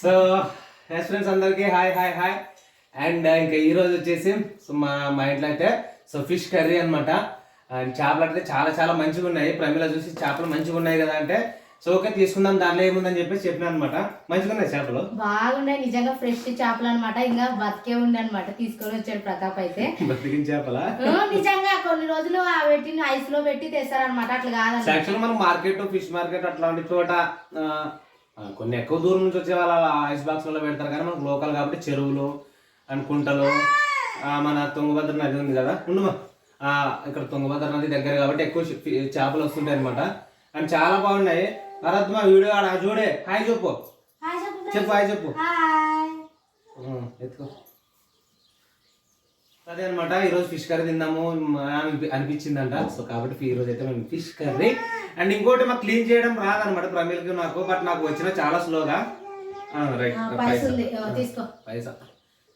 So yes friends అందరికి hi hi hi and ఇంకా ఈ రోజు వచ్చేసి సో మా ఇంట్లో అయితే సో ఫిష్ కర్రీ అనమాట. అండ్ చేపలు అయితే చాలా చాలా మంచిగా ఉన్నాయి. ప్రమిళ చూసి చేపలు మంచిగా ఉన్నాయి కదా అంటే సో ఓకే తీసుకుందాం దాంట్లో ఏముందని చెప్పేసి చెప్పినా అనమాట. మంచిగా ఉన్నాయి చేపలు, బాగున్నాయి నిజంగా ఫ్రెష్ చేపలు అనమాట. ఇంకా బతికే ఉండే అనమాట తీసుకొని వచ్చాడు ప్రతాప్ అయితే. బతికిన చేపల నిజంగా కొన్ని రోజులు పెట్టిన ఐస్ లో పెట్టి తెస్తారనమాట. అట్లా కాదు యాక్చువల్ మనం మార్కెట్ ఫిష్ మార్కెట్ అట్లాంటి చోట కొన్ని ఎక్కువ దూరం నుంచి వచ్చే వాళ్ళ ఐస్ బాక్స్ లో పెడతారు కానీ మనకు లోకల్ కాబట్టి చెరువులు అండ్ కుంటలు మన తుంగభద్ర నది ఉంది కదా ఉండమా ఇక్కడ తుంగభద్ర నది దగ్గర కాబట్టి ఎక్కువ చేపలు వస్తుంటాయి అనమాట. అండ్ చాలా బాగున్నాయి. అరద్మా వీడియో ఆడ చూడే హాయ్ చెప్పు చెప్పు హాయ్ చెప్పు ఎత్తుకో. అదే అనమాట ఈరోజు ఫిష్ కర్రీ తిందాము అనిపించిందంట. సో కాబట్టి ఈరోజు అయితే మేము ఫిష్ కర్రీ అండ్ ఇంకోటి మాకు క్లీన్ చేయడం రాదనమాట ప్రమిల్కి నాకు. బట్ నాకు వచ్చిన చాలా స్లోగా రైట్ పైసా.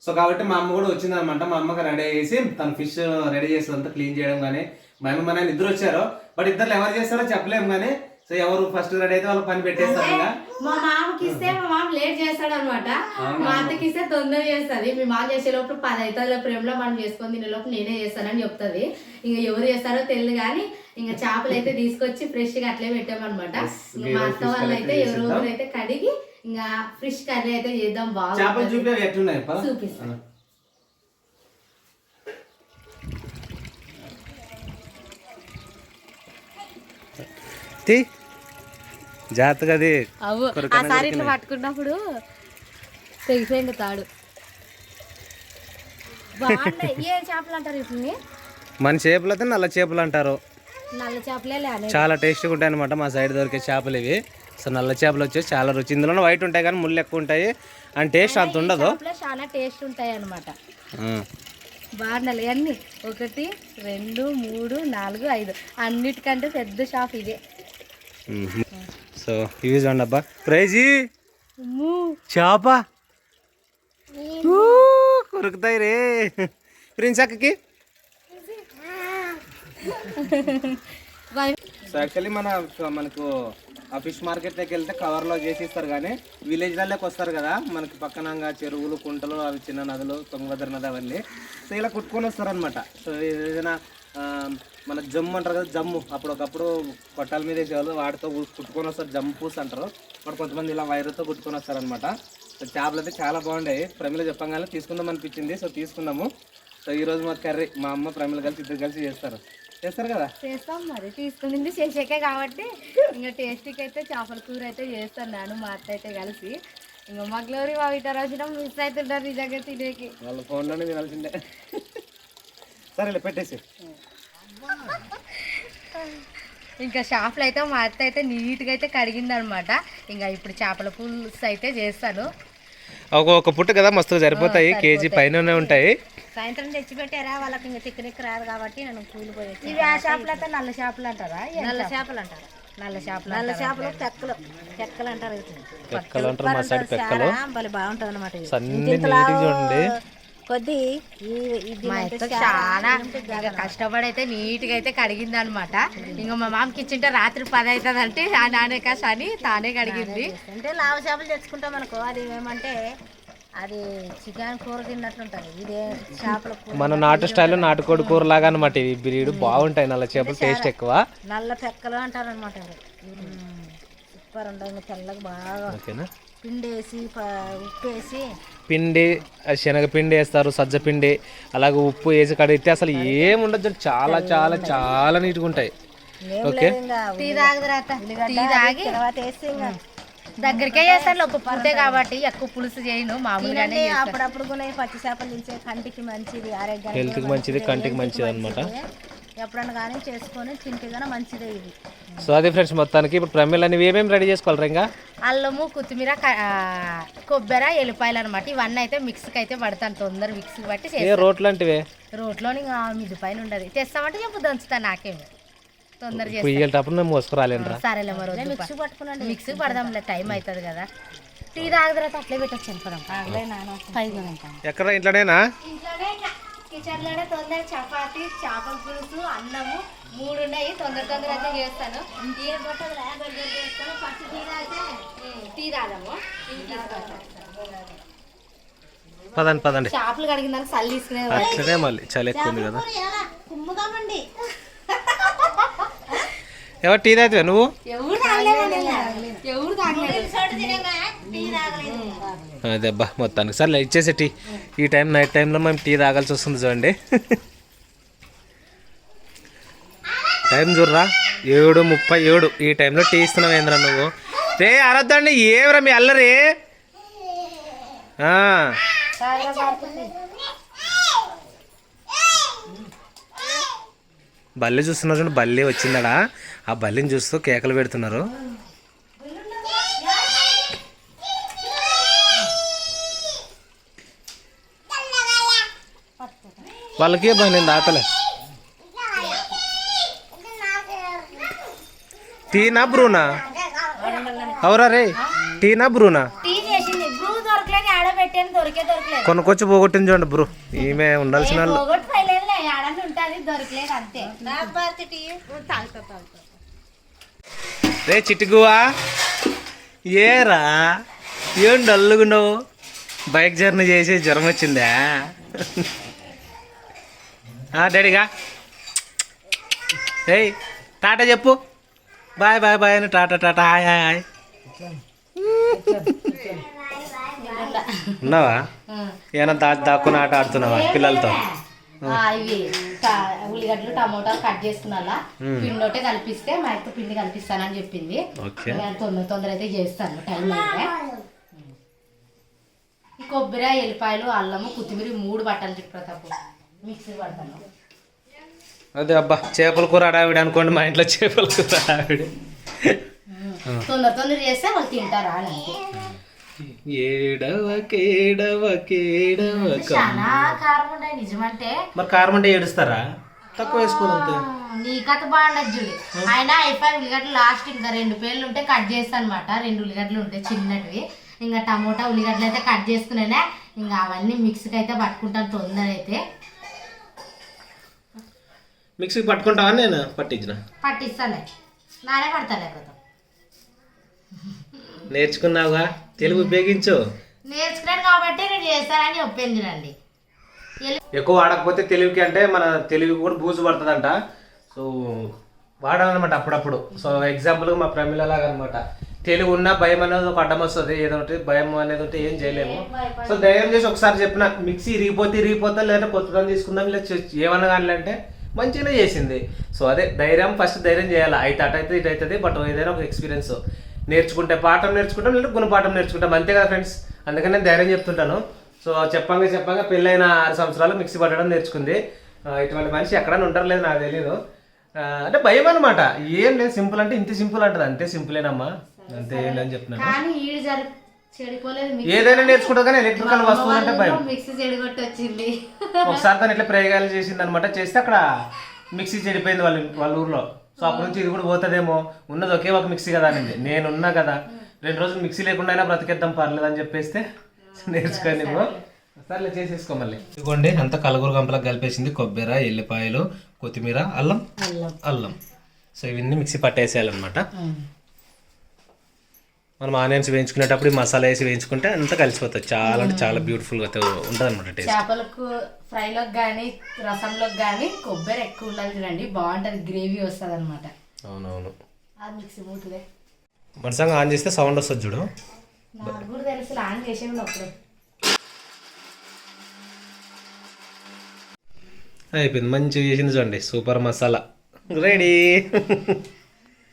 సో కాబట్టి మా అమ్మ కూడా వచ్చిందనమాట. మా అమ్మకి రెడీ చేసి తను ఫిష్ రెడీ చేసేదంతా క్లీన్ చేయడం కానీ మా అమ్మ మన ఇద్దరు వచ్చారు. బట్ ఇద్దరు ఎవరు చేస్తారో చెప్పలేము కానీ సో ఎవరు ఫస్ట్ రెడీ అయితే వాళ్ళు పని పెట్టేస్తారు. మా మామకి ఇస్తే మా మామ లేట్ చేస్తాడు అనమాట. మా అత్తకి ఇస్తే తొందర చేస్తుంది. మీ మామ చేసే లోపల 10 అవుతుంది ప్రేమలో మనం చేసుకొని తినే లోపల నేనే చేస్తానని చెప్తుంది. ఇంకా ఎవరు చేస్తారో తెలియదు కానీ ఇంకా చేపలు అయితే తీసుకొచ్చి ఫ్రెష్ గా అట్లే పెట్టామన్నమాట. మా అత్త వాళ్ళు అయితే ఎవరెవరు అయితే కడిగి ఇంకా ఫ్రెష్ కర్రీ అయితే చేద్దాం బాగా చూపిస్తాను. జాగ్రత్తగా ఆసారి ఇట్లా పట్టుకున్నప్పుడు తెగిపోయింది తాడు. ఏ చేపలు అంటారు ఇప్పుడు? మన చేపలు అయితే నల్ల చేపలు అంటారు. నల్ల చేపలే చాలా టేస్ట్గా ఉంటాయి అనమాట. మా సైడ్ దొరికే చేపలు ఇవి. సో నల్ల చేపలు వచ్చేసి చాలా రుచి. ఇందులో వైట్ ఉంటాయి కానీ ముళ్ళు ఎక్కువ ఉంటాయి అండ్ టేస్ట్ అంత ఉండదు. చాలా టేస్ట్ ఉంటాయి అనమాట. బాగుండాలి అన్ని 1 2 3 4 5 అన్నిటికంటే పెద్ద షాప్ ఇదే. సో ఇవి చూడండి అబ్బా ప్రైజీ చేప కొరుకుతాయి రే ప్రిన్స్ అక్కకి. సో యాక్చువల్లీ మనకు ఆ ఫిష్ మార్కెట్లోకి వెళ్తే కవర్లో చేసి ఇస్తారు కానీ విలేజ్లలోకి వస్తారు కదా మనకి పక్కన చెరువులు కుంటలు అవి చిన్న నదులు తుంగభద్ర నది అవన్నీ. సో ఇలా కుట్టుకొని వస్తారనమాట. సో ఏదైనా మన జమ్ము అంటారు కదా జమ్ము అప్పుడొకప్పుడు కొట్టాల మీద వేసేవాళ్ళు వాటితో కుట్టుకొని వస్తారు. జమ్ము పూస్ అంటారు. మరి కొంతమంది ఇలా వైర్తో కుట్టుకొని వస్తారనమాట. సో చేపలు అయితే చాలా బాగుంటాయి. ప్రమిళ చెప్పగానే తీసుకుందాం అనిపించింది. సో తీసుకుందాము. సో ఈరోజు మా కర్రీ మా అమ్మ ప్రమిళ కలిసి ఇద్దరు కలిసి చేస్తారు కదా. చేస్తాం మరి తీసుకుంది చేసాకే కాబట్టి ఇంకా టేస్టీకి అయితే చేపల కూర అయితే చేస్తాను నేను మా అత్త అయితే కలిసి. ఇంకా మా గ్లోరీ బాబు ఇట్లా రాసిన మిస్ అవుతుంటారు నిజంగా తినేకి. వాళ్ళ ఫోన్లోనే తినాల్సిందే. సరే పెట్టేసి. ఇంకా చేపలు అయితే మా అత్త అయితే నీట్గా అయితే కడిగింది అనమాట. ఇంకా ఇప్పుడు చేపల పులుసు అయితే చేస్తాను. ఒక పుట్టు కదా మస్తుగా సరిపోతాయి. కేజీ పైన ఉంటాయి. సాయంత్రం తెచ్చి పెట్టారా వాళ్ళకి ఇంకా చికెన్ రాదు కాబట్టి నేను కూలిపోయి. ఇవి ఆ చేపలు అయితే నల్ల చేపలు అంటారా? నల్ల చేపలు అంటారా? నల్ల చేపలు పెక్కలు అంటారు. భలే బాగుంటది అనమాట. కొద్ది చాలా కష్టపడి అయితే నీట్గా అయితే కడిగింది అనమాట. ఇంకా మా మామకి ఇచ్చింటే రాత్రి 10 అవుతుంది అంటే ఆ నానే కాశ అని తానే కడిగింది. అంటే లావ చేపలు తెచ్చుకుంటాం అనుకో అది ఏమంటే అది చికెన్ కూర తిన్నట్లుంటది. ఇదే చేపల కూర మన నాటు స్టైల్లో నాటుకోడి కూర లాగా అనమాట. ఇవి బ్రీడ్ బాగుంటాయి. నల్ల చేపలు టేస్ట్ ఎక్కువ. నల్ల పెక్కలు అంటారు అనమాట. సూపర్ ఉంటాయి. తెల్లగా బాగా పిండి వేసి ఉప్పు వేసి పిండి శనగపిండి వేస్తారు, సజ్జ పిండి అలాగే ఉప్పు వేసి కడిగితే అసలు ఏముండదు. చాలా చాలా చాలా నీట్గా ఉంటాయి. ఓకే దగ్గరికే చేస్తాను ఒక పూటే కాబట్టి ఎక్కువ పులుసు చేయను మామూలుగానే. అప్పుడప్పుడు కూడా పచ్చి చేపలు తింటే కంటికి మంచిది, ఆరోగ్యానికి హెల్త్కి మంచిది, కంటికి మంచిది అనమాట. ఎప్పుడన్నా కానీ చేసుకొని తింటే కానీ మంచిదే ఇది. సో అదే ఫ్రెండ్స్ మొత్తానికి ఇప్పుడు ప్రమిళ అనేవి ఏమేమి రెడీ చేసుకోవాలి? ఇంకా అల్లము, కొత్తిమీర, కొబ్బరి, ఎల్లిపాయలు అనమాట. ఇవన్నీ అయితే మిక్స్కి అయితే పడతాను. తొందర మిక్స్కి బట్టి రోట్లు అంటే రోట్లోని మిద్ది పైన ఉండదు. తెస్తామంటే చెప్పు దంచుతాను. నాకేమి తొందర సరేలే మరి మిక్సీ పడదాంలే టైం అవుతుంది కదా. టీ తాగిన తర్వాత అట్లే పెట్టచ్చు. ఎక్కడ ఇంట్లోనేనా? కిచెన్ లోనే తొందర చపాతి, చేపల పులుసు, అన్నము 3 ఉన్నాయి. తొందర అయితే చేస్తాను. చేస్తాను. ఫస్ట్ టీ తాగితే టీ తాగము పదండి పదండి. షాపులు కడిగిన దానికి చల్లి తీసుకునే అట్లనే మళ్ళీ చలి ఎక్కువ ఉంది కదా. ఎవరు టీ తాగుతావా నువ్వు? అదే అబ్బా మొత్తానికి సరే ఇచ్చేసే టీ. ఈ టైం నైట్ టైంలో మేము టీ తాగాల్సి వస్తుంది చూడండి. టైం చూడరా 7:37. ఈ టైంలో టీ ఇస్తున్నావు ఏంద్రా నువ్వు? రే అరద్దండి ఏమరా మీ అల్లరి. బల్లి చూస్తున్నారు చూడండి, బల్లి వచ్చిందడా. ఆ బల్లిని చూస్తూ కేకలు పెడుతున్నారు. వాళ్ళకి నేను దాతలే. టీనా బ్రూనా? అవురా రే, టీనా బ్రూనా? కొనుక్కొచ్చి పోగొట్టింది చూడండి బ్రూ. ఈమె ఉండాల్సిన వాళ్ళు. రే చిట్టుగువా ఏరా ఏం డల్లుగున్నావు? బైక్ జర్నీ చేసి జ్వరం వచ్చిందా? డాడీగా రే టాటా చెప్పు. బాయ్ బాయ్ బాయ్ అని Tata Tata hi hi hi. ఉన్నావా? ఏమన్నా దాక్కుని ఆట ఆడుతున్నావా పిల్లలతో? ఇవి ఉల్లిగడ్డలు టమోటాలు కట్ చేసుకున్నా పిండి ఒకటే కలిపిస్తే మా యొక్క పిండి కలిపిస్తానని చెప్పింది. తొందర అయితే చేస్తాను టైం అయితే. కొబ్బరి ఎల్లిపాయలు అల్లము కొత్తిమీర 3 బట్టలు చుట్టూ మిక్సీ పడతాను. అదే అబ్బా చేపల కూర ఆడావిడ అనుకోండి. మా ఇంట్లో చేపల కూర ఆడావిడ తొందర చేస్తే వాళ్ళు తింటారా అని. చాలా కారం ఉంటాయి నిజమంటే. మరి కారం అంటే ఏడుస్తారా? తక్కువ వేసుకోవాలి. నీ కథ బాగుండదు చూడు. ఆయన అయిపోయి ఉల్లిగడ్డలు లాస్ట్ ఇంకా 2 పేర్లు ఉంటే కట్ చేస్తాను అనమాట. 2 ఉల్లిగడ్డలు ఉంటాయి చిన్నటివి. ఇంకా టమోటా ఉల్లిగడ్డలు అయితే కట్ చేసుకునేనా. ఇంకా అవన్నీ మిక్సీకి అయితే పట్టుకుంటాను తొందర అయితే. మిక్సీకి పట్టుకుంటావా? నేను పట్టిస్తాను నానే పడతాను. నేర్చుకున్నావుగా తెలుగు ఉపయోగించు. నేర్చుకున్నాను కాబట్టి నేను చేస్తానని చెప్పింది చూడండి. ఎక్కువ వాడకపోతే తెలుగుకి అంటే మన తెలుగు కూడా బూజు పడుతుందంట. సో వాడాలన్నమాట అప్పుడప్పుడు. సో ఎగ్జాంపుల్గా మా ప్రమిళ లాగా అనమాట. తెలుగు ఉన్న భయం అనేది ఒక అడ్డం వస్తుంది. ఏదో ఒకటి భయం అనేది ఉంటే ఏం చేయలేము. సో ధైర్యం చేసి ఒకసారి చెప్పిన మిక్సీ ఇరిగిపోతా లేదా కొత్తగా తీసుకుందాం ఇలా ఏమన్నా కానీ అంటే మంచిగానే చేసింది. సో అదే ధైర్యం, ఫస్ట్ ధైర్యం చేయాలి. అయితే అటైతే ఇటు అవుతుంది. బట్ ఏదైనా ఒక ఎక్స్పీరియన్స్ నేర్చుకుంటే పాఠం నేర్చుకుంటాం లేదా గుణపాఠం నేర్చుకుంటాం అంతే కదా ఫ్రెండ్స్. అందుకని నేను ధైర్యం చెప్తుంటాను. సో చెప్పంగా పెళ్ళైన 6 సంవత్సరాలు మిక్సీ పట్టడం నేర్చుకుంది. ఇటువంటి మనిషి ఎక్కడైనా ఉంటారు లేదు నాకు తెలియదు. అంటే భయం అనమాట. ఏం లేదు, సింపుల్ అంటే ఇంత సింపుల్ అంటది. అంతే సింపులేనమ్మా, అంతే ఏం లేదని చెప్తున్నాను. ఏదైనా నేర్చుకుంటా కానీ ఎలక్ట్రికల్ వస్తువులు అంటే భయం. ఒకసారి తను ఇట్లా ప్రయోగాలు చేసింది అనమాట. చేస్తే అక్కడ మిక్సీ చెడిపోయింది వాళ్ళ ఊర్లో. సో అప్పటి నుంచి ఇది కూడా పోతుందేమో, ఉన్నది ఒకే ఒక మిక్సీ కదా అనేది. నేనున్నా కదా 2 రోజులు మిక్సీ లేకుండా అయినా బ్రతికేద్దాం పర్లేదు అని చెప్పేస్తే నేర్చుకొని సర్లే చేసేసుకో. మళ్ళీ ఇదిగోండి అంతా కలగూరు గంపలకు కలిపేసింది. కొబ్బరి, ఎల్లిపాయలు, కొత్తిమీర, అల్లం. సో ఇవన్నీ మిక్సీ పట్టేసేయాలన్నమాట. మనం ఆనియన్స్ వేయించుకునేటప్పుడు ఈ మసాలా వేసి వేయించుకుంటే అంతా కలిసిపోతుంది. చాలా అంటే చాలా బ్యూటిఫుల్గా ఉంటుంది అనమాట టేస్ట్. చేపలకు ఫ్రైలోకి కానీ రసంలోకి కానీ కొబ్బరి ఎక్కువ ఉండాలి చూడండి, బాగుంటుంది. గ్రేవీ వస్తుంది అనమాట. అవునవును. అది మిక్సీ మూతులే మనసంగా ఆన్ చేస్తే సౌండ్ వస్తుంది చూడు. నాకు కూడా తెలుసు ఆన్ చేసేది అప్పుడు. అయిపోయింది, మంచిగా చేసింది చూడండి. Super masala ready.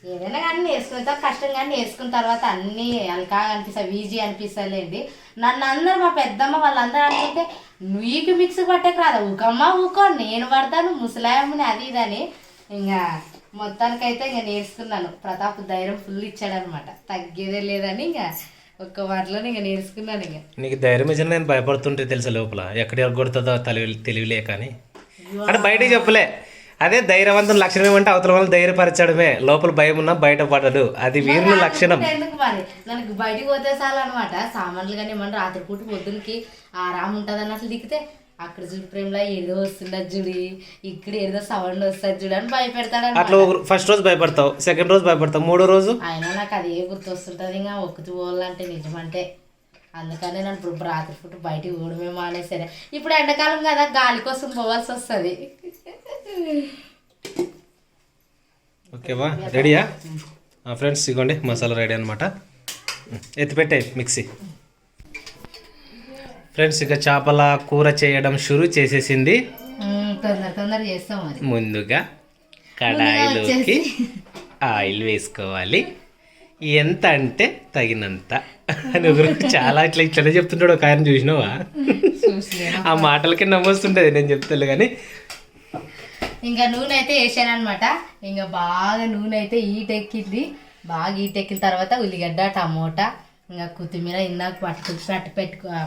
ఏదైనా కానీ నేర్చుకున్న కష్టం కానీ నేర్చుకున్న తర్వాత అన్నీ అలకాగా అనిపిస్తాయి, ఈజీ అనిపిస్తలేండి. నన్ను అందరూ మా పెద్దమ్మ వాళ్ళందరూ అనుకుంటే నీకు మిక్సీ పట్టకు రాదా, ఊకో నేను పడతాను ముసలాయమ్మని అది ఇదని. ఇంకా మొత్తానికైతే ఇంకా నేర్చుకున్నాను. ప్రతాప్ ధైర్యం ఫుల్ ఇచ్చాడనమాట, తగ్గేదే లేదని ఇంకా ఒక్క వాటిలో ఇంకా నేర్చుకున్నాను. ఇంకా నీకు ధైర్యం ఇచ్చిన నేను భయపడుతుంటే తెలుసా లోపల ఎక్కడ కొడుతుందో తెలివిలే కానీ అంటే బయటకి చెప్పలే. అదే ధైర్యవంతం లక్షణం ఏమంటే అవతల వాళ్ళు ధైర్యపరచడమే. లోపల భయం ఉన్నా బయట పడదు, అది వీరుల లక్షణం. ఎందుకు మరి మనకి బయటకు పోతే చాలు అనమాట. సామాన్లు కానీ ఏమన్నా రాత్రిపూట పొద్దునకి ఆరాం ఉంటుంది అన్నట్లు దిగితే అక్కడ చూడు ప్రేమలో ఏదో వస్తున్నది చూడు, ఇక్కడ ఏదో సౌండ్ వస్తుంది చూడు అని భయపెడతాడు. అట్లా ఫస్ట్ రోజు భయపడతావు, సెకండ్ రోజు భయపడతావు, మూడో రోజు అయినా నాకు అదే గుర్తొస్తుంటుంది. ఇంకా ఒక్కుతూ పోవాలంటే నిజమంటే అందుకనే నన్ను ఇప్పుడు రాత్రి పూట బయటికి పోవడమే మానేసరే. ఇప్పుడు ఎండాకాలం కదా, గాలి కోసం పోవాల్సి వస్తుంది. ఓకేవా, రెడీయా ఫ్రెండ్స్? ఇగోండి మసాలా రెడీ అనమాట. ఎత్తిపెట్టే మిక్సీ. ఫ్రెండ్స్ ఇక చేపల కూర చేయడం షురూ చేసేసింది. తొందర చేస్తాం. మరి ముందుగా కడాయిలోకి ఆయిల్ వేసుకోవాలి. ఎంత అంటే తగినంత. నువ్వు చాలా ఇట్లా చెప్తుంటాడు ఒక ఆయన, చూసినావా? ఆ మాటలకి నమ్మొస్తుంటది నేను చెప్తాను కానీ. ఇంకా నూనె అయితే వేసాను అనమాట. ఇంకా బాగా నూనె అయితే ఈటెక్కింది. బాగా ఈటెక్కిన తర్వాత ఉల్లిగడ్డ, టమోటా, ఇంకా కొత్తిమీర ఇందాక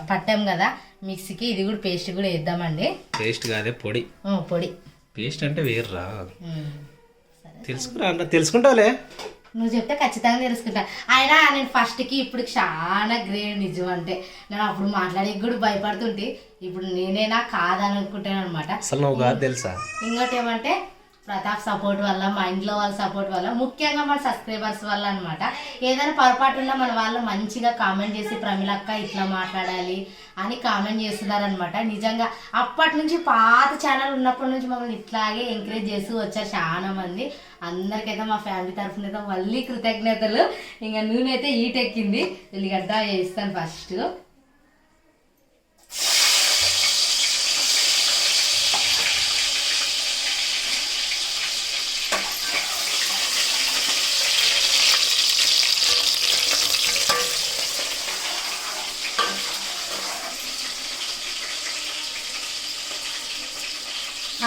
పట్టాం కదా మిక్సీకి, ఇది కూడా పేస్ట్ కూడా వేద్దామండి. పేస్ట్ కాదే పొడి. పొడి పేస్ట్ అంటే వేర్రా, తెలుసుకుంటావులే. నువ్వు చెప్తే ఖచ్చితంగా తెలుసుకుంటా. అయినా నేను ఫస్ట్కి ఇప్పుడు చాలా గ్రేట్ నిజం అంటే. నేను అప్పుడు మాట్లాడే కూడా భయపడుతుంటే ఇప్పుడు నేనేనా కాదని అనుకుంటాను అనమాట. అసలు నువ్వు కాదు తెలుసా. ఇంకోటి ఏమంటే ప్రతాప్ సపోర్ట్ వల్ల, మా ఇంట్లో వాళ్ళ సపోర్ట్ వల్ల, ముఖ్యంగా మన సబ్స్క్రైబర్స్ వల్ల అనమాట. ఏదైనా పొరపాటు ఉన్నా మన వాళ్ళు మంచిగా కామెంట్ చేసి ప్రమిళక్క ఇట్లా మాట్లాడాలి అని కామెంట్ చేస్తున్నారనమాట. నిజంగా అప్పటి నుంచి పాత ఛానల్ ఉన్నప్పటి నుంచి మమ్మల్ని ఇట్లాగే ఎంకరేజ్ చేస్తూ వచ్చారు చాలా మంది. అందరికైతే మా ఫ్యామిలీ తరఫున అయితే మళ్ళీ కృతజ్ఞతలు. ఇంకా నూనె అయితే ఈటెక్కింది. ఉల్లిగడ్డ వేస్తాను ఫస్ట్.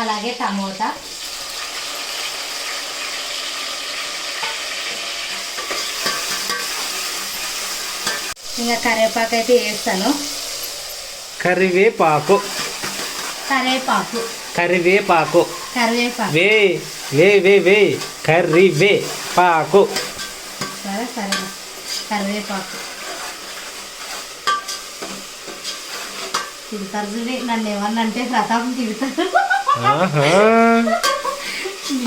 అలాగే టమోటా, ఇంకా కరివేపాకు అయితే వేస్తాను. కరివేపాకు కరివేపాకు కరివేపాకు కరివేపాకు వే వే వే వే కరివేపాకు. సరే సరే కరివేపాకు తిడతారు చూడి, నన్ను ఏమన్నా అంటే ప్రతాపం తిడతారు.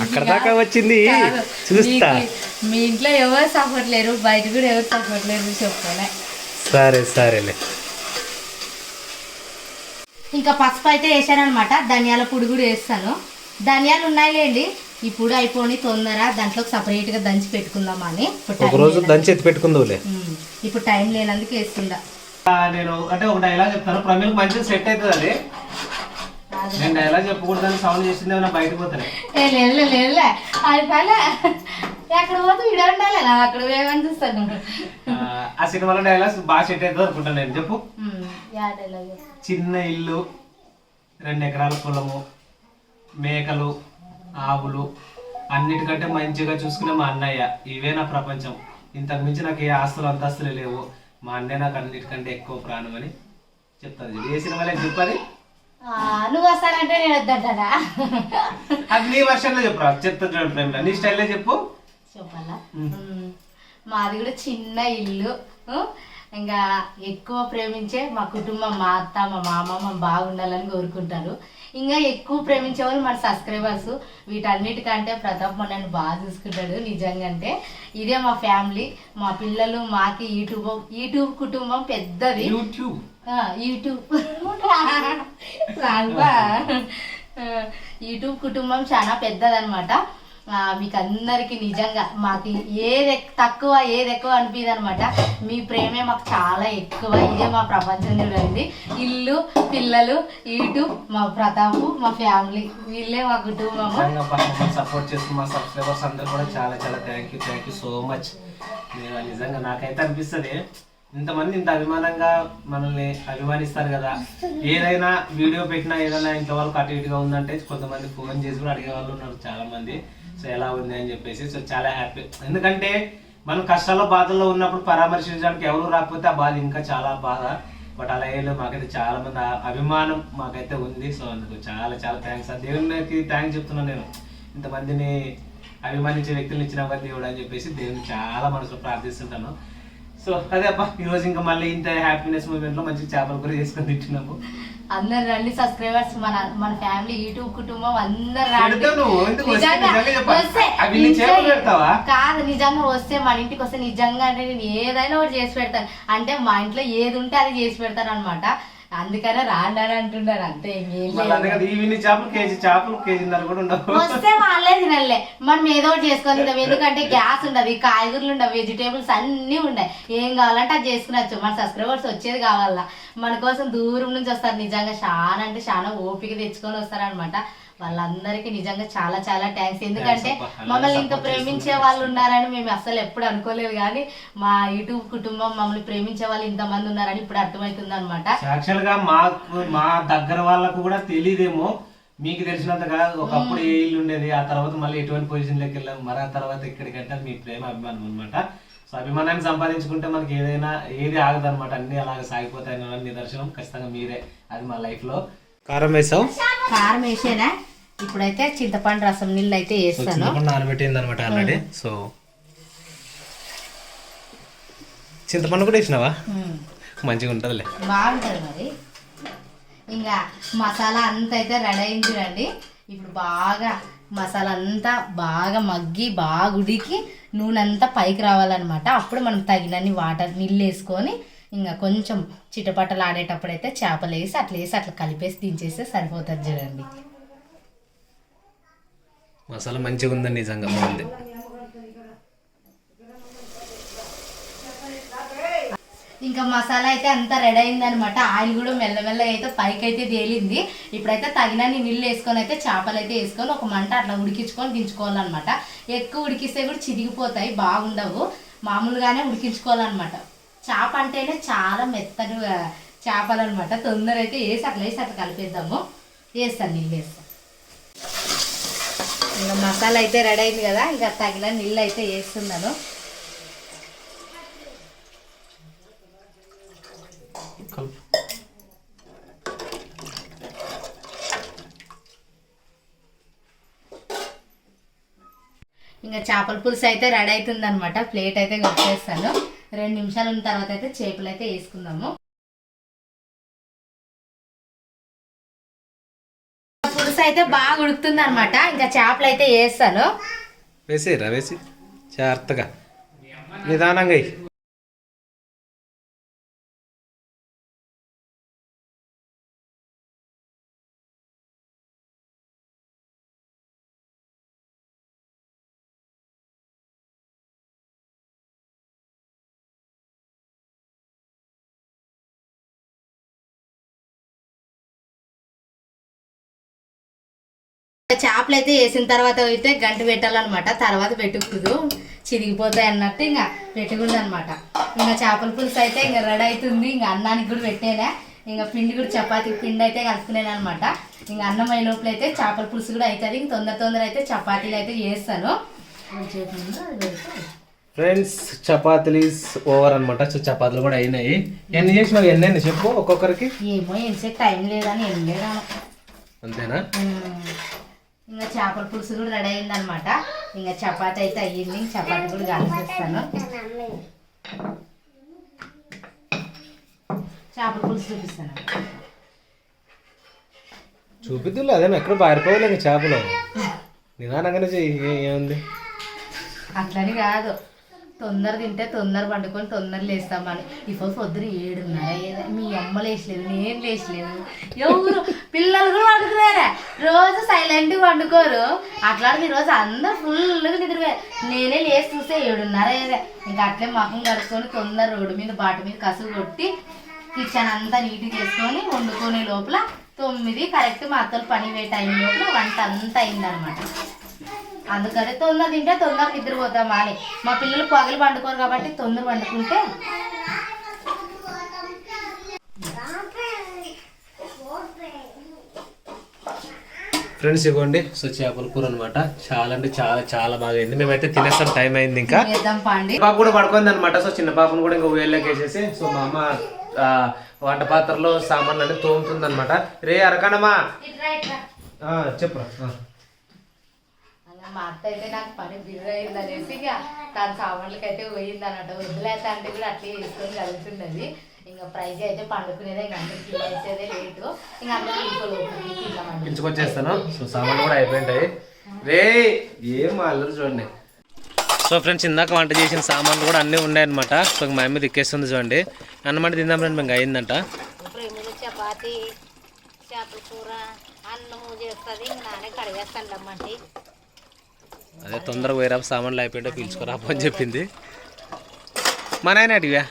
అక్కడ దాకా వచ్చింది చూస్తా. మీ ఇంట్లో ఎవరు సపోర్ట్ లేరు, బయట కూడా ఎవరు సపోర్ట్ లేరు చెప్పలే. సరే సరేలే. ఇంకా పసుపు అయితే వేసానమాట. ధనియాల పొడి కూడా వేస్తాను. ధనియాలు ఉన్నాయిలేండి, ఇప్పుడు అయిపోయి తొందర దాంట్లోకి సపరేట్గా దంచి పెట్టుకుందామని. ఒక రోజు దంచి ఎత్తి పెట్టుకుందాంలే. ఇప్పుడు టైం లేనందుకు వేస్తుందా. నేను అంటే ఒక డైలాగ్ చెప్తాను, ప్రమిళకి మంచిగా సెట్ అవుతుంది అది. నేను డైలాగ్ చెప్పకూడదని సౌండ్ చేసింది ఏమైనా బయటకు పోతానే. లేదులే అది పలే ఎక్కడ పోతే ఇడ ఉండాలి, అక్కడ వేయమని చూస్తాను. ఆ సినిమాలో డైలాగ్స్ బాగా సెట్ అవుతుంది అనుకుంటాను నేను. చెప్పు. చిన్న ఇల్లు, 2 ఎకరాల పొలము, మేకలు, ఆవులు, అన్నిటికంటే మంచిగా చూసుకునే మా అన్నయ్య. ఇవే నా ప్రపంచం. ఇంతకు మించి నాకు ఏ ఆస్తులు అంతస్తులు లేవు. మా అన్నయ్య నాకు అన్నిటికంటే ఎక్కువ ప్రాణం అని చెప్తాను. ఏ సినిమాలో చెప్పది. నువ్వు వస్తానంటే నేను వద్దంటానా? అది నీ వర్షన్లో చెప్పురా. చెప్తా చూడండి ప్రేమ, నీ స్టైల్లో చెప్పు. చెప్పాలా? మాది కూడా చిన్న ఇల్లు. ఇంకా ఎక్కువ ప్రేమించే మా కుటుంబం, మా అత్త, మా మామ, మా బాగుండాలని కోరుకుంటారు. ఇంకా ఎక్కువ ప్రేమించే వాళ్ళు మన సబ్స్క్రైబర్స్. వీటన్నిటికంటే ప్రతాప్ నన్ను బాగా చూసుకుంటాడు నిజంగా. అంటే ఇదే మా ఫ్యామిలీ, మా పిల్లలు, మాకి యూట్యూబ్ కుటుంబం పెద్దది. యూట్యూబ్ యూట్యూబ్ కుటుంబం చాలా పెద్దదనమాట. మీకు అందరికి నిజంగా మాకు ఏది తక్కువ ఏది ఎక్కువ అనిపిది అనమాట. మీ ప్రేమే మాకు చాలా ఎక్కువ. ఇదే మా ప్రపంచం చూడండి. ఇల్లు, పిల్లలు, యూట్యూబ్, మా ప్రతాపు, మా ఫ్యామిలీ, వీళ్ళే మా కుటుంబం. సపోర్ట్ చేస్తున్న మా సబ్స్క్రైబర్స్ అందరూ కూడా చాలా చాలా థ్యాంక్ యూ సో మచ్. నిజంగా నాకైతే అనిపిస్తుంది, ఇంతమంది ఇంత అభిమానంగా మనల్ని అభిమానిస్తారు కదా. ఏదైనా వీడియో పెట్టినా ఏదైనా ఇంట్లో వాళ్ళకి అటు ఇటుగా ఉందంటే కొంతమంది ఫోన్ చేసి కూడా అడిగే వాళ్ళు ఉన్నారు చాలా మంది. సో ఎలా ఉంది అని చెప్పేసి. సో చాలా హ్యాపీ. ఎందుకంటే మనం కష్టాల్లో బాధల్లో ఉన్నప్పుడు పరామర్శించడానికి ఎవరు రాకపోతే ఆ బాధ ఇంకా చాలా బాధ. బట్ అలా ఏం మాకైతే చాలా మంది అభిమానం మాకైతే ఉంది. సో అందుకు చాలా చాలా థ్యాంక్స్. ఆ దేవునికి థ్యాంక్స్ చెప్తున్నాను నేను. ఇంతమందిని అభిమానించే వ్యక్తులను ఇచ్చిన దేవుడు అని చెప్పేసి దేవుని చాలా మనసులో ప్రార్థిస్తుంటాను. సో అదే అబ్బా, ఈరోజు ఇంకా మళ్ళీ ఇంత హ్యాపీనెస్ మూమెంట్లో మంచి చేపల కూర చేసుకొని తింటున్నాము. అందరు రండి సబ్స్క్రైబర్స్, మన ఫ్యామిలీ యూట్యూబ్ కుటుంబం అందరు రండి. కాదు నిజంగా వస్తే మన ఇంటికి వస్తే నిజంగా అంటే నేను ఏదైనా ఒకటి చేసి పెడతాను. అంటే మా ఇంట్లో ఏది ఉంటే అది చేసి పెడతాను అనమాట. అందుకనే రాండి అని అంటున్నారు అంతే. వస్తే వాళ్ళే తినలే, మనం ఏదో ఒకటి చేసుకొని తింటాం. ఎందుకంటే గ్యాస్ ఉండదు, కాయగూరలు ఉండవు, వెజిటేబుల్స్ అన్ని ఉన్నాయి. ఏం కావాలంటే అది చేసుకునొచ్చు. మన సబ్స్క్రైబర్స్ వచ్చేది కావాలా, మన కోసం దూరం నుంచి వస్తారు. నిజంగా చాలా అంటే చాలా ఓపిక తెచ్చుకొని వస్తారనమాట. వాళ్ళందరికీ నిజంగా చాలా చాలా థ్యాంక్స్. ఎందుకంటే మమ్మల్ని ఇంత ప్రేమించే వాళ్ళు ఉన్నారని మేము అసలు ఎప్పుడు అనుకోలేదు. కానీ మా యూట్యూబ్ కుటుంబం మమ్మల్ని ప్రేమించే వాళ్ళు ఇంతమంది ఉన్నారని ఇప్పుడు అర్థమవుతుంది అనమాట. యాక్చువల్ గా మా దగ్గర వాళ్ళకు కూడా తెలియదేమో, మీకు తెలిసినంతగా ఒకప్పుడు ఏ ఇల్లు ఉండేది, ఆ తర్వాత మళ్ళీ ఎటువంటి పొజిషన్ లోకి వెళ్ళాం, మరి ఆ తర్వాత ఇక్కడికంటే మీ ప్రేమ అభిమానం అనమాట. సో అభిమానాన్ని సంపాదించుకుంటే మనకి ఏదైనా ఏది ఆగదనమాట, అన్ని అలాగే సాగిపోతాయని నిదర్శనం ఖచ్చితంగా మీరే. అది మా లైఫ్ లో. కారం వేసాం, కారం వేసేనా. ఇప్పుడైతే చింతపండు రసం నీళ్ళు అయితే వేస్తాను. నానబెట్టింది అనమాట ఆల్రెడీ. సో చింతపండు కూడా వేసినావా? మంచిగా ఉంటుందిలే, బాగుంటుంది. మరి ఇంకా మసాలా అంతా అయితే రెడీ అయింది రండి. ఇప్పుడు బాగా మసాలా అంతా బాగా మగ్గి బాగా ఉడికి నూనె అంతా పైకి రావాలన్నమాట. అప్పుడు మనం తగినన్ని వాటర్ నీళ్ళు వేసుకొని ఇంకా కొంచెం చిటపటలు ఆడేటప్పుడు అయితే చేపలు వేసి అట్లా కలిపేసి దించేస్తే సరిపోతుంది చూడండి. మసాలా మంచిగా ఉందండి, నిజంగా బాగుంది. ఇంకా మసాలా అయితే అంతా రెడీ అయింది అనమాట. ఆయిల్ కూడా మెల్లమెల్లగా అయితే పైకి అయితే తేలింది. ఇప్పుడైతే తగినన్ని నీళ్ళు వేసుకొని అయితే చేపలు అయితే వేసుకొని ఒక మంట అట్లా ఉడికించుకొని దించుకోవాలన్నమాట. ఎక్కువ ఉడికిస్తే కూడా చిరిగిపోతాయి, బాగుండవు. మామూలుగానే ఉడికించుకోవాలన్నమాట. చేప అంటేనే చాలా మెత్తగా చేపలు అనమాట. తొందర అయితే వేసి అట్లా కలిపేద్దాము. వేస్తాను, నీళ్ళు వేస్తాను. ఇంకా మసాలా అయితే రెడీ అయింది కదా, ఇంకా తగిన నీళ్ళు అయితే వేస్తున్నాను. ఇంకా చేపల పులుసు అయితే రెడీ అవుతుంది అనమాట. ప్లేట్ అయితే వచ్చేస్తాను. 2 నిమిషాలు ఉన్న తర్వాత అయితే చేపలు అయితే వేసుకుందాము. పులుసు అయితే బాగా ఉడుకుతుంది అనమాట. ఇంకా చేపలు అయితే వేస్తాను. వేసేరా, వేసి జాగ్రత్తగా నిదానంగా. చేపలు అయితే వేసిన తర్వాత అయితే గంట పెట్టాలన్నమాట. తర్వాత పెట్టుకుదు చిరిగిపోతాయి అన్నట్టు ఇంకా పెట్టుకుంది అనమాట. ఇంకా చేపల పులుసు అయితే ఇంకా రెడీ అవుతుంది. ఇంకా అన్నానికి కూడా పెట్టేనా. ఇంకా పిండి కూడా చపాతీ పిండి అయితే కలుపుకునేది అనమాట. ఇంకా అన్నం అయిన లోపల అయితే చేపల పులుసు కూడా అవుతుంది. ఇంక తొందర అయితే చపాతీలు అయితే చేస్తాను. ఫ్రెండ్స్ చపాతీలు ఓవర్ అనమాట. సో చపాతీలు కూడా అయినాయి. ఎన్ని చేసినావు? ఎన్ని చెప్పు ఒక్కొక్కరికి. ఏమో ఎంతసేపు టైం లేదని ఏం లేదా, అంతేనా? ఇంకా చేపల పులుసు కూడా రెడీ అయింది అనమాట. ఇంకా చపాతీ అయితే అయ్యింది. చపాతీ కూడా కలిపేస్తాను. చేపల పులుసు చూపిస్తాను. చూపిద్దులే, అదే ఎక్కడ పారిపోవాలి. ఇంకా చేపలు నిదానంగానే చెయ్యి, ఏముంది. అట్లని కాదు, తొందర తింటే తొందర పండుకొని తొందర లేస్తామని. ఇప్పుడు పొద్దున 7:30 మీ అమ్మ లేచలేదు, నేను లేచలేదు, ఎవరు పిల్లలు కూడా వండుకున్నారా. రోజు సైలెంట్గా వండుకోరు. అట్లాంటి ఈరోజు అందరూ ఫుల్గా నిద్రపోయారు. నేనే లేచి చూస్తే 7:30. ఇంకా అట్లే మకం కడుక్కొని తొందర రోడ్డు మీద బాట మీద కసులు కొట్టి కిచెన్ అంతా నీట్గా చేసుకొని వండుకునే లోపల 9 కరెక్ట్. మా అత్తలు పని పోయే టైం లోపల వంట అంతా అయిందనమాట. అందుకని తొందర తింటే తొందర నిద్రపోతామా అని. మా పిల్లలు పగలు పండుకోరు కాబట్టి తొందర పండుకుంటే. ఫ్రెండ్స్ ఇవ్వండి. సో చేపల కూర అనమాట. చాలా అంటే చాలా చాలా బాగా అయింది. మేమైతే తినేస్తాం, టైం అయింది. ఇంకా పాప కూడా పడుకుంది అనమాట. సో చిన్న పాపను కూడా ఇంకా వేళ్ళకి వేసేసి, సో మా అమ్మ వంట పాత్రలో సామాన్లు అన్ని తోముతుంది అనమాట. రే అరకనమ్మా చెప్పరా. మా అత్త అయితే నాకు పని బిర్రు అయింది అనేసి ఇక తన సామాన్లకి అయితే పోయింది అన్నట్టు. వదిలేత అంటే కూడా అట్లే చేసుకొని కలుగుతున్నది. ఇంకా ప్రైజ్ అయితే పండుకునేదే, ఇంకా అందరికి వేసేదే లేటు, ఇంకా అందరూ పిలుచుకొచ్చేస్తాను. సో సామాన్లు కూడా అయిపోయింటాయి రే, ఏం అల్లరు చూడండి. సో ఫ్రెండ్స్, ఇందాక వంట చేసిన సామాన్లు కూడా అన్నీ ఉన్నాయన్నమాట. సో మా అమ్మ దిక్కేస్తుంది చూడండి. అన్నమాట తిందాం రండి, మేము అయిందంట. చపాతి, చేపల కూర, అన్నము చేస్తుంది, ఇంకా నానే కడిగేస్తాను రమ్మంటే. అదే తొందరగా పోయిరా, సామాన్లు అయిపోయింటే పిలుచుకురాపు అని చెప్పింది. మా నాయన అడిగా,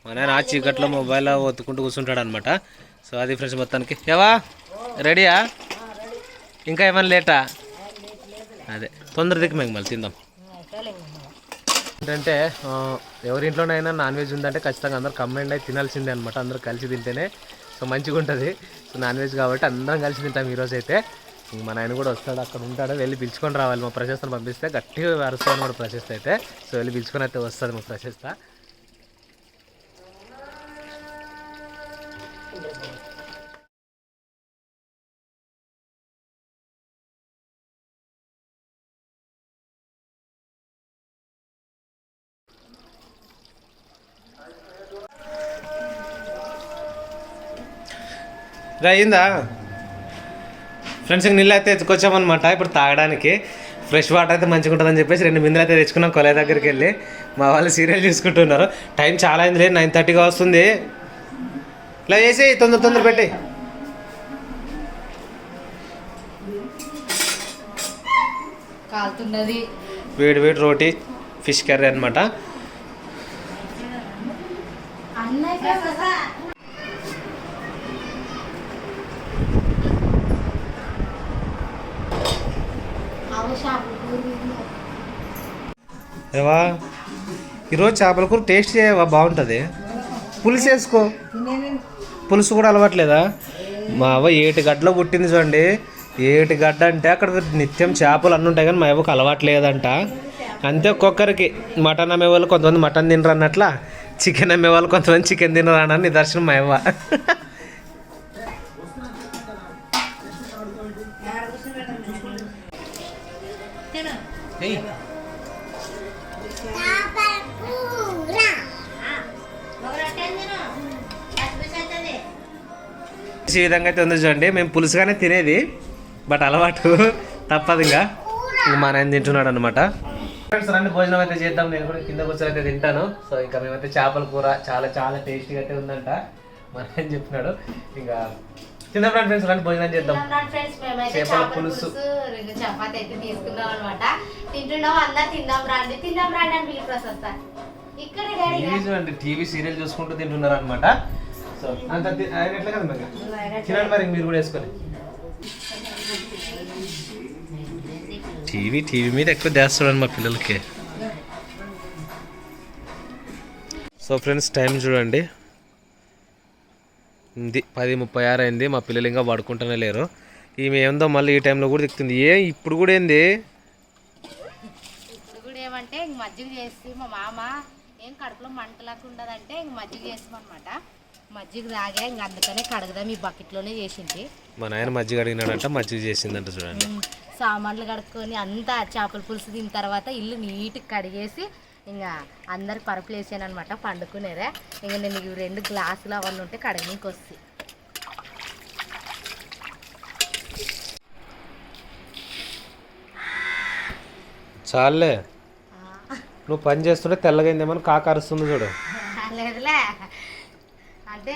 మా నాయన ఆ చీకట్లో మొబైల్ ఒత్తుకుంటూ కూర్చుంటాడు అనమాట. సో అది ఫ్రెండ్స్ మొత్తానికి. ఏవా రెడీయా? ఇంకా ఏమైనా లేటా? అదే తొందర దిక్కు మేము మళ్ళీ తిందాం. ఏంటంటే ఎవరింట్లోనైనా నాన్ వెజ్ ఉందంటే ఖచ్చితంగా అందరూ కంబైండ్ అయి తినాల్సిందే అనమాట. అందరూ కలిసి తింటేనే సో మంచిగా ఉంటుంది. సో నాన్ వెజ్ కాబట్టి అందరం కలిసి తింటాం ఈరోజు అయితే. మా నాయన కూడా వస్తాడు, అక్కడ ఉంటాడు, వెళ్ళి పిలుచుకొని రావాలి. మా ప్రశస్తను పంపిస్తే గట్టిగా అరుస్తాను కూడా ప్రశస్త అయితే. సో వెళ్ళి పిలుచుకొని అయితే వస్తుంది మా ప్రశస్త. అయిందా ఫ్రెండ్స్? నీళ్ళు అయితే ఎత్తుకొచ్చామన్నమాట ఇప్పుడు తాగడానికి. ఫ్రెష్ వాటర్ అయితే మంచిగా ఉంటుందని చెప్పేసి 2 బిందెలు అయితే తెచ్చుకున్నాం కొలాయి దగ్గరికి వెళ్ళి. మా వాళ్ళు సీరియల్ చూసుకుంటున్నారు. టైం చాలా అయింది, 9:30గా వస్తుంది. ఇలా చేసి తొందర పెట్టి కాలుతున్నది. వేడి రోటీ ఫిష్ కర్రీ అనమాట. ఏవా ఈరోజు చేపల కూర టేస్ట్ చేయవా? బాగుంటుంది. పులుసు వేసుకో. పులుసు కూడా అలవాట్లేదా? మా అవ్వ 7 గడ్డలో పుట్టింది చూడండి. 7 గడ్డ అంటే అక్కడ నిత్యం చేపలు అన్నీ ఉంటాయి, కానీ మా అవ్వకు అలవాట్లేదంట. అంతే, ఒక్కొక్కరికి మటన్ అమ్మే వాళ్ళు కొంతమంది మటన్ తినరు అన్నట్ల, చికెన్ అమ్మే వాళ్ళు కొంతమంది చికెన్ తినరు అన్న నిదర్శనం మా అవ్వ. ఈ విధంగా అయితే ఉంది చూడండి. మేము పులుసుగానే తినేది, బట్ అలవాటు తప్పదు. ఇంకా మా నాయన తింటున్నాడు అనమాట. ఫ్రెండ్స్ రండి భోజనం అయితే చేద్దాం. నేను కూడా కింద కూర్చొని అయితే తింటాను. సో ఇంకా మేమైతే చేపల కూర చాలా టేస్టీగా అయితే ఉందంట మా నాయన చెప్పినాడు. ఇంకా తిందాం ఫ్రెండ్స్, రండి భోజనం చేద్దాం. చేపల పులుసు చపాతి అయితే తీసుకున్నాం అనమాట. తింటున్నాం, అందరు తిందాం రండి అని పిలిపి వస్తా. ఇక్కడ టీవీ సీరియల్ చూసుకుంటూ తింటున్నారు అనమాట. సో అంత ఆయన ఎట్లా కదా మరి తినండి, మరి మీరు కూడా వేసుకొని. టీవీ మీద ఎక్కువ చేస్తాడు మా పిల్లలకి. సో ఫ్రెండ్స్ టైం చూడండి, ఇది 10:36 అయింది. మా పిల్లలు ఇంకా పడుకుంటూనే లేరు. ఈమె ఏందో మళ్ళీ ఈ టైంలో కూడా దిక్కుతుంది. ఇప్పుడు కూడా ఏంది? ఇప్పుడు కూడా ఏమంటే ఇంక మజ్జిగ చేసి మా మామ ఏం కడుపులో మంటలాగా ఉండదంటే ఇంక మజ్జిగ చేస్తాం అనమాట. మజ్జిగ తాగా ఇంక అందుకనే కడగదాం ఈ బకెట్లోనే చేసింది. మా నాయన మజ్జిగ అడిగినాడంట, మజ్జిగ చేసిందంట చూడండి. సామాన్లు కడుక్కొని అంతా చేపల పులుసు తిన్న తర్వాత ఇల్లు నీట్గా కడిగేసి ఇంకా అందరికి పరుపులు వేసాను అనమాట. పండుకునేదే ఇంకా నేను 2 గ్లాసులు అవన్నీ ఉంటే కడగనీకి వస్తాయి. చాలే, నువ్వు పని చేస్తుంటే తెల్లగైందేమని కాకరుస్తుంది చూడు. లేదులే, అంటే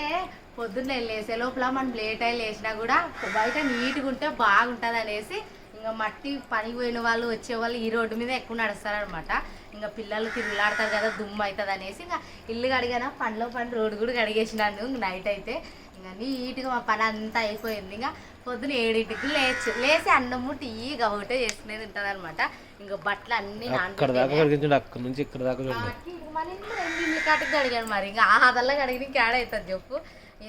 పొద్దున్న లేసే లోపల మనం లేట్ అయి లేచినా కూడా బయట నీట్గా ఉంటే బాగుంటుంది అనేసి ఇంకా మట్టి పనికి పోయిన వాళ్ళు వచ్చేవాళ్ళు ఈ రోడ్డు మీద ఎక్కువ నడుస్తారనమాట. ఇంకా పిల్లలు తిరుగులాడతారు కదా, దుమ్ము అవుతుంది అనేసి ఇంకా ఇల్లు కడిగానా పనిలో రోడ్డు కూడా కడిగేసినాను. ఇంక నైట్ అయితే ఇంకా నీట్గా మా పని అంతా అయిపోయింది. ఇంకా పొద్దున 7ంటికి లేచి అన్నము టీ ఒకటే చేసుకునేది ఉంటుంది అనమాట. ఇంకా బట్టలు అన్నీ అక్కడ నుంచి ఇక్కడ దాకా మన ఇంట్లో 2 ఇల్లు కాటికి కడిగాను. మరి ఇంకా ఆదల్లా కడిగి క్యాడ అవుతుంది చెప్పు.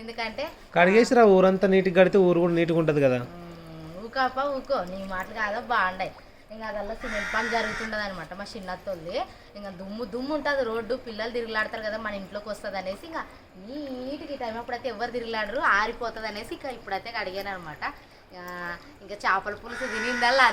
ఎందుకంటే కడిగేసిరా, ఊరంతా నీట్గా కడితే ఊరు కూడా నీట్గా ఉంటుంది కదా. ఊకో నీ మాటలు కాదో బాగుండాయి. ఇంకా అదల్లా సిమెంట్ పని జరుగుతుండదు అనమాట మా చిన్నత్తోళ్ళి. ఇంకా దుమ్ము ఉంటుంది రోడ్డు, పిల్లలు తిరుగులాడతారు కదా, మన ఇంట్లోకి వస్తుంది అనేసి ఇంకా నీట్గా ఈ టైం అప్పుడైతే ఎవరు తిరుగులాడరు, ఆరిపోతుంది అనేసి ఇంకా ఇప్పుడైతే కడిగాను అనమాట. ఇంకా చేపల పులుసు తినిందల్లా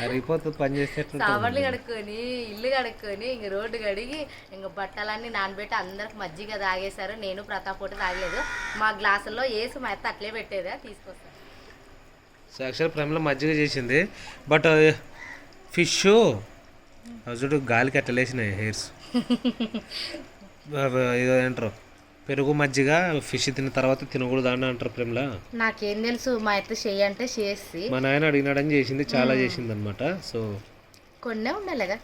అరిగిపోతుంది పని చేసేట్లు సామాన్లు కడుక్కొని ఇల్లు కడుక్కొని ఇంక రోడ్డు కడిగి ఇంక బట్టలన్నీ నానబెట్టి అందరికి మజ్జిగ తాగేశారు. నేను ప్రతాప్ ఒకటి తాగలేదు. మా గ్లాసుల్లో వేసి మా అత్త అట్లే పెట్టేదా తీసుకొస్తాను. సో యాక్చువల్ ప్రేమలో మజ్జిగ చేసింది, బట్ ఫిష్ చూడు గాలికి అట్టలేసినాయి హెయిర్స్. ఏదో అంటారు పెరుగు మజ్జిగ ఫిష్ తిన్న తర్వాత తినకూడదు అని అంటారు ప్రేమలా. నాకేం తెలుసు, మా అత్త చెయ్యి అంటే చేసి మా నాయన అడిగినాడని చేసింది, చాలా చేసింది అనమాట. సో కొన్నే ఉండాలిగా,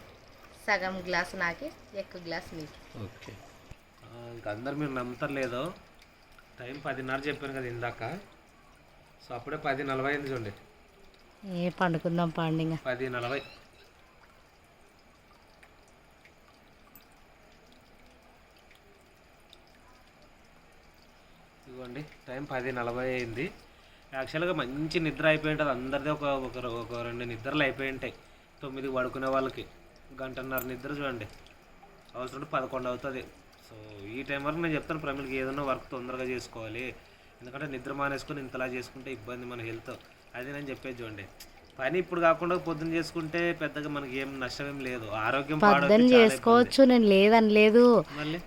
సగం గ్లాసు నాకి ఎక్కువ గ్లాస్ నీకు. ఓకే, ఇంకా అందరు మీరు నమ్ముతారు లేదో, టైం 10:30 చెప్పాను కదా ఇందాక. సో అప్పుడే 10:40 అయింది చూడండి. ఏ పండుకుందాం పండుగ 10:40. ఇదిగోండి టైం 10:40 అయింది. యాక్చువల్గా మంచి నిద్ర అయిపోయి ఉంటుంది అందరిది. ఒక 2 నిద్రలు అయిపోయి ఉంటాయి. 9కి పడుకునే వాళ్ళకి 1:30 నిద్ర చూడండి, అవసరం 11 అవుతుంది. సో ఈ టైం వరకు నేను చెప్తాను ప్రమిళకి ఏదైనా వర్క్ తొందరగా చేసుకోవాలి, ఎందుకంటే నిద్ర మానేసుకొని ఇంతలా చేసుకుంటే ఇబ్బంది మన హెల్త్. అది నేను చెప్పేది చూడండి, పని ఇప్పుడు కాకుండా పొద్దున్న చేసుకుంటే పెద్దగా మనకి ఏం నష్టం ఏం లేదు. ఆరోగ్యం పొద్దున్న చేసుకోవచ్చు, నేను లేదని లేదు. మళ్ళీ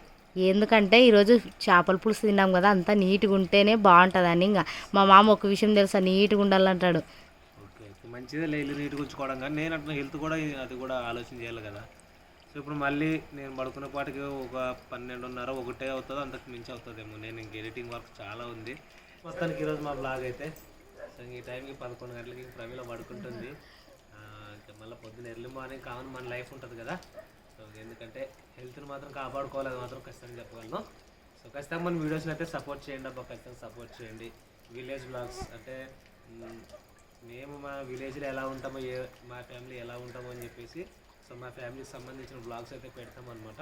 ఎందుకంటే ఈరోజు చేపల పులుసు తిన్నాం కదా, అంతా నీట్గా ఉంటేనే బాగుంటుందని. ఇంకా మా మామ ఒక విషయం తెలుసా, నీట్గా ఉండాలంటాడు. ఓకే, మంచిదే ఇల్లు నీట్గా ఉంచుకోవడం, కానీ నేను అంటే హెల్త్ కూడా అది కూడా ఆలోచన చేయాలి కదా. సో ఇప్పుడు మళ్ళీ నేను పడుకునే పాటికి ఒక 12:30 1 అవుతుంది, అంతకు మించి అవుతుందేమో. నేను ఇంక ఎడిటింగ్ వర్క్ చాలా ఉంది. మొత్తానికి ఈరోజు మా బ్లాగ్ అయితే సో ఈ టైంకి 11 గంటలకి ప్రమిళ పడుకుంటుంది. ఇంకా మళ్ళీ పొద్దున్న ఎర్లీ మార్నింగ్ కామన్ మన లైఫ్ ఉంటుంది కదా. సో ఎందుకంటే హెల్త్ని మాత్రం కాపాడుకోవాలి, అది మాత్రం ఖచ్చితంగా చెప్పగలను. సో ఖచ్చితంగా మన వీడియోస్ని అయితే సపోర్ట్ చేయండి అబ్బా, ఖచ్చితంగా సపోర్ట్ చేయండి. విలేజ్ బ్లాగ్స్ అంటే మేము మా విలేజ్లో ఎలా ఉంటామో, మా ఫ్యామిలీ ఎలా ఉంటామో అని చెప్పేసి, సో మా ఫ్యామిలీకి సంబంధించిన బ్లాగ్స్ అయితే పెడతాం అనమాట.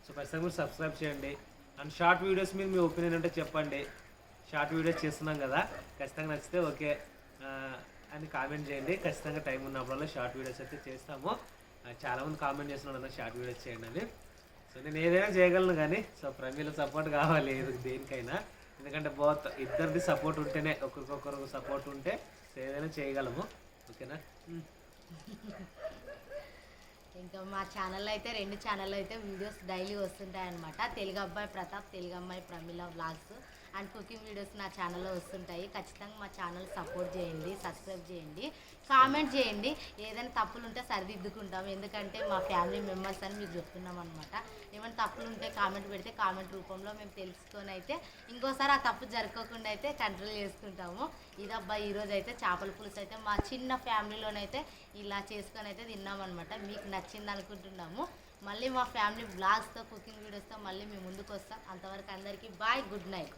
సో ఖచ్చితంగా మీరు సబ్స్క్రైబ్ చేయండి. అండ్ షార్ట్ వీడియోస్ మీద మీ ఒపీనియన్ అంటే చెప్పండి. షార్ట్ వీడియోస్ చేస్తున్నాం కదా, ఖచ్చితంగా నచ్చితే ఓకే అని కామెంట్ చేయండి. ఖచ్చితంగా టైం ఉన్నప్పుడల్లా షార్ట్ వీడియోస్ అయితే చేస్తాము. చాలామంది కామెంట్ చేస్తున్నాడు అన్న షార్ట్ వీడియోస్ చేయండి అని. సో నేను ఏదైనా చేయగలను, కానీ సో ప్రమీల సపోర్ట్ కావాలి దేనికైనా. ఎందుకంటే బోత్ ఇద్దరిది సపోర్ట్ ఉంటేనే, ఒకరికొకరు సపోర్ట్ ఉంటే ఏదైనా చేయగలము. ఓకేనా? ఇంకా మా ఛానల్లో అయితే 2 ఛానల్లో అయితే వీడియోస్ డైలీ వస్తుంటాయి అనమాట. తెలుగు అబ్బాయి ప్రతాప్, తెలుగు అమ్మాయి Pramila vlogs and cooking videos నా ఛానల్లో వస్తుంటాయి. ఖచ్చితంగా మా ఛానల్ సపోర్ట్ చేయండి, సబ్స్క్రైబ్ చేయండి, కామెంట్ చేయండి. ఏదైనా తప్పులు ఉంటే సరిదిద్దుకుంటాం, ఎందుకంటే మా ఫ్యామిలీ మెంబర్స్ అని మీకు చెప్తున్నాం అనమాట. ఏమైనా తప్పులు ఉంటే కామెంట్ పెడితే కామెంట్ రూపంలో మేము తెలుసుకొని అయితే ఇంకోసారి ఆ తప్పు జరగకుండా అయితే కంట్రోల్ చేసుకుంటాము. ఇదబ్బా ఈరోజు అయితే చేపల పులుసు అయితే మా చిన్న ఫ్యామిలీలోనైతే ఇలా చేసుకొని అయితే తిన్నామన్నమాట. మీకు నచ్చింది అనుకుంటున్నాము. మళ్ళీ మా ఫ్యామిలీ బ్లాగ్స్తో, కుకింగ్ వీడియోస్తో మళ్ళీ మేము ముందుకు వస్తాం. అంతవరకు అందరికీ బాయ్, గుడ్ నైట్.